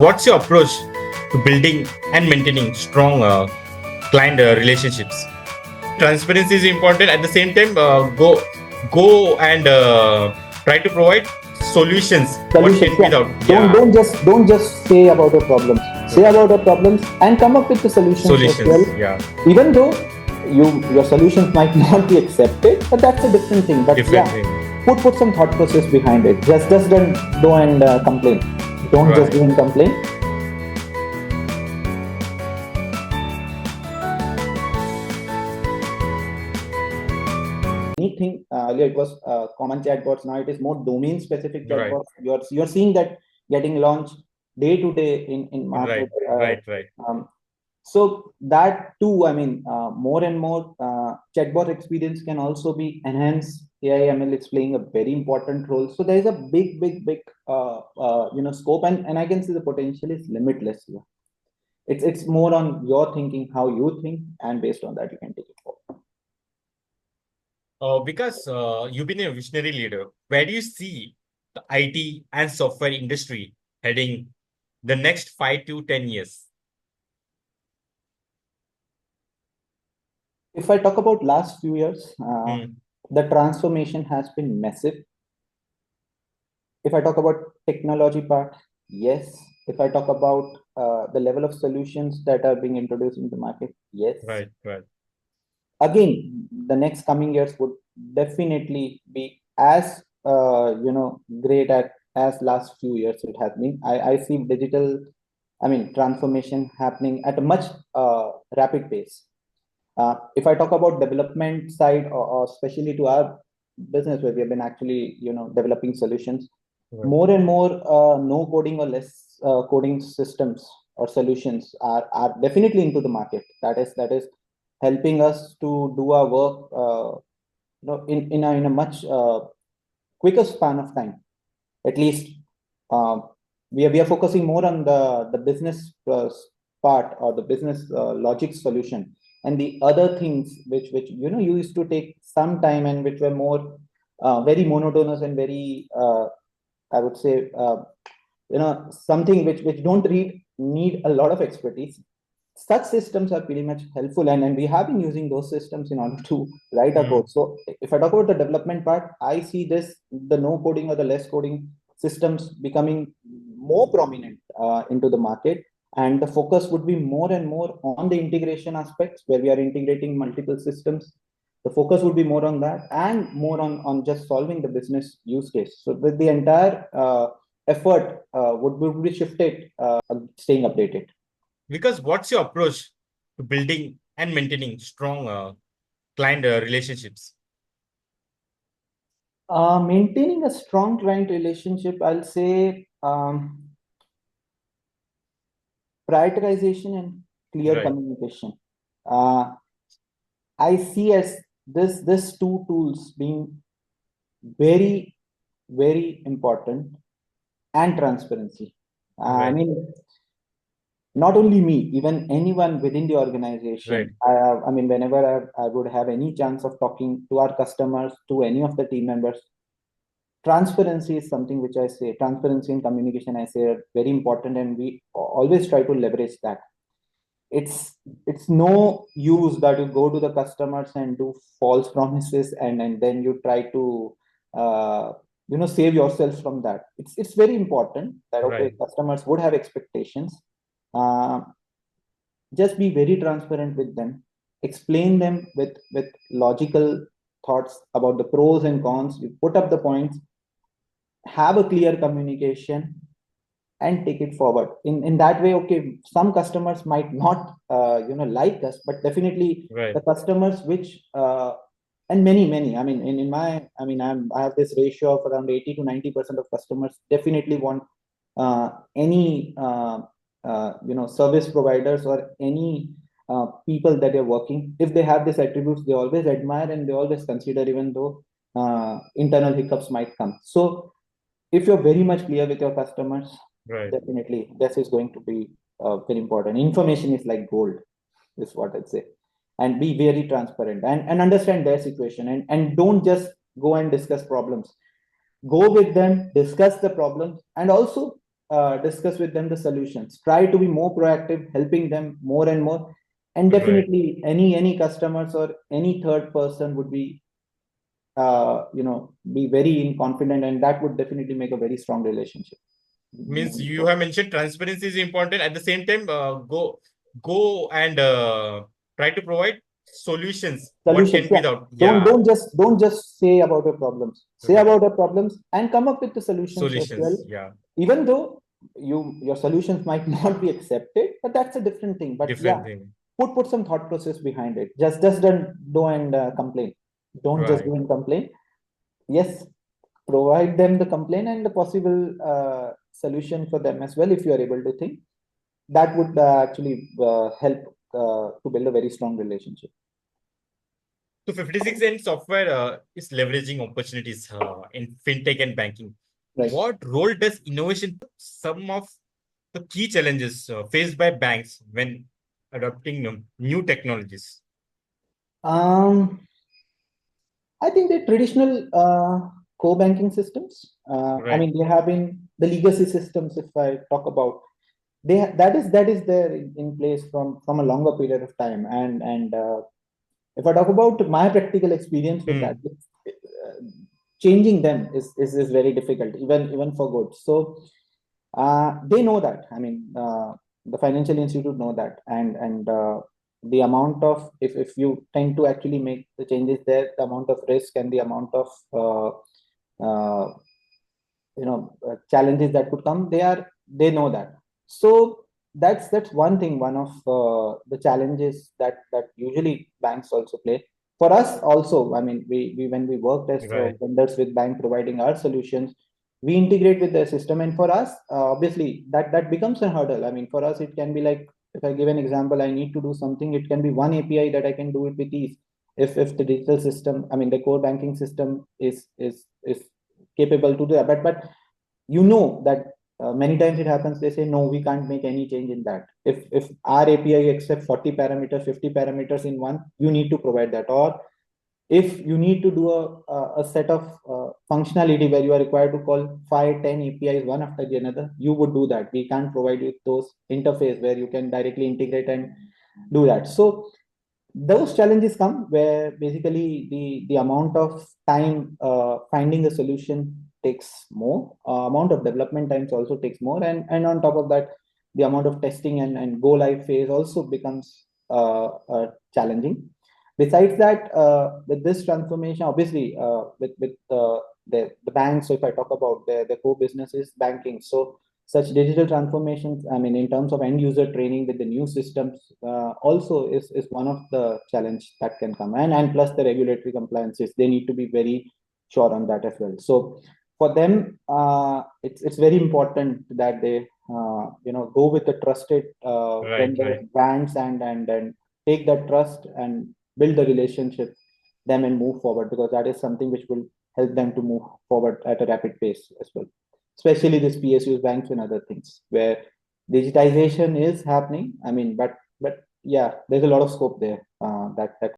What's your approach to building and maintaining strong client relationships? Transparency is important. At the same time, go and try to provide solutions. What Solutions. can be Yeah. the Don't just say about your problems. Say about your problems and come up with the solutions as solutions? well. Yeah, Even though your solutions might not be accepted, but that's a different thing. But different yeah, thing. put some thought process behind it. Just don't go and complain. Don't just Right. go and complain. Anything earlier it was common chatbots. Now it is more domain specific Right. chatbots. You're seeing that getting launched day to day in Right. market. Right. Right. So that too, I mean, more and more chatbot experience can also be enhanced. AI ML is playing a very important role. So there is a big scope, and I can see the potential is limitless here. It's more on your thinking, how you think, and based on that you can take it forward. Because you've been a visionary leader, where do you see the IT and software industry heading the next 5 to 10 years? If I talk about last few years, Hmm. the transformation has been massive. If I talk about technology part, yes. If I talk about the level of solutions that are being introduced in the market, yes. Right. Right. Again, the next coming years would definitely be as great at as last few years it has been. I see digital, I mean, transformation happening at a much rapid pace. If I talk about development side, or especially to our business where we have been actually, developing solutions, Right. more and more no coding or less coding systems or solutions are definitely into the market. That is helping us to do our work, in a much quicker span of time. At least uh, we are focusing more on the business part or the business logic solution, and the other things which used to take some time and which were more very monotonous and very I would say something which don't need a lot of expertise. Such systems are pretty much helpful, and we have been using those systems in order to write our Hmm. code. So if I talk about the development part, I see this, the no coding or the less coding systems becoming more prominent into the market, and the focus would be more and more on the integration aspects where we are integrating multiple systems. The focus would be more on that and more on just solving the business use case. So the entire effort would be shifted, staying updated. Because what's your approach to building and maintaining strong client relationships? Maintaining a strong client relationship, I'll say prioritization and clear Right. communication. Uh, I see as this two tools being very, very important, and transparency. I Right. mean, not only me, even anyone within the Right. organization. I mean, whenever I would have any chance of talking to our customers, to any of the team members, transparency is something which I say, transparency and communication, I say, are very important, and we always try to leverage that. It's no use that you go to the customers and do false promises, and then you try to save yourself from that. It's very important that, okay, Right. customers would have expectations. uh, just be very transparent with them, explain them with logical thoughts about the pros and cons. You put up the points, have a clear communication, and take it forward. In that way, okay, some customers might not like us, but definitely Right. the customers which and many, I mean, in my, I mean, I have this ratio of around 80 to 90% of customers definitely want any service providers or any people that are working. If they have these attributes, they always admire and they always consider, even though internal hiccups might come. So if you're very much clear with your customers, Right. definitely this is going to be very important. Information is like gold, is what I'd say. And be very transparent, and understand their situation, and don't just go and discuss problems. Go with them, discuss the problems, and also discuss with them the solutions. Try to be more proactive, helping them more and more. And Right. definitely, any customers or any third person would be be very confident, and that would definitely make a very strong relationship. Means you have mentioned transparency is important. At the same time, go and try to provide solutions. What Solutions, can be yeah. the don't yeah don't just don't just say about your problems, say right about your problems and come up with the solutions as well, solutions? Yeah, even though your solutions might not be accepted, but that's a different thing. But yeah, different thing. put some thought process behind it. Just don't go and complain. Don't just Right. go and complain. Yes, provide them the complaint and the possible solution for them as well. If you are able to think, that would actually help to build a very strong relationship. So 56 and software is leveraging opportunities in fintech and banking. Right. What role does innovation? Some of the key challenges faced by banks when adopting new technologies. um I think the traditional core banking systems, I Right. mean, they have been the legacy systems. If I talk about, that is there in place from a longer period of time. And if I talk about my practical experience with that, Hmm. changing them is very difficult, even for good. So they know that. I mean, the financial institute know that, and the amount of, if you tend to actually make the changes there, the amount of risk and the amount of uh, challenges that could come, they know that. So that's one thing, one of the challenges that usually banks also play. For us also, I mean, we when we worked as Right. vendors with bank providing our solutions, we integrate with their system, and for us, obviously that becomes a hurdle. I mean, for us it can be like, if I give an example, I need to do something, it can be one API that I can do it with ease. If the digital system, I mean the core banking system is capable to do that. But that many times it happens, they say no, we can't make any change in that. If our API accepts 40 parameters, 50 parameters in one, you need to provide that. Or if you need to do a set of functionality where you are required to call 5-10 APIs one after the another, you would do that. We can't provide you those interface where you can directly integrate and do that. So those challenges come where basically the amount of time finding a solution takes more, amount of development times also takes more, and on top of that, the amount of testing and go live phase also becomes challenging. Besides that, with this transformation, obviously, with the banks, so if I talk about the core business is banking, so such digital transformations, I mean, in terms of end user training with the new systems, also is one of the challenge that can come. And plus the regulatory compliances, they need to be very sure on that as well. So for them, it's very important that they go with the trusted Right. vendor Right. brands, and take that trust and build the relationship them and move forward, because that is something which will help them to move forward at a rapid pace as well, especially this PSUs, banks, and other things where digitization is happening. I mean, but yeah, there's a lot of scope there that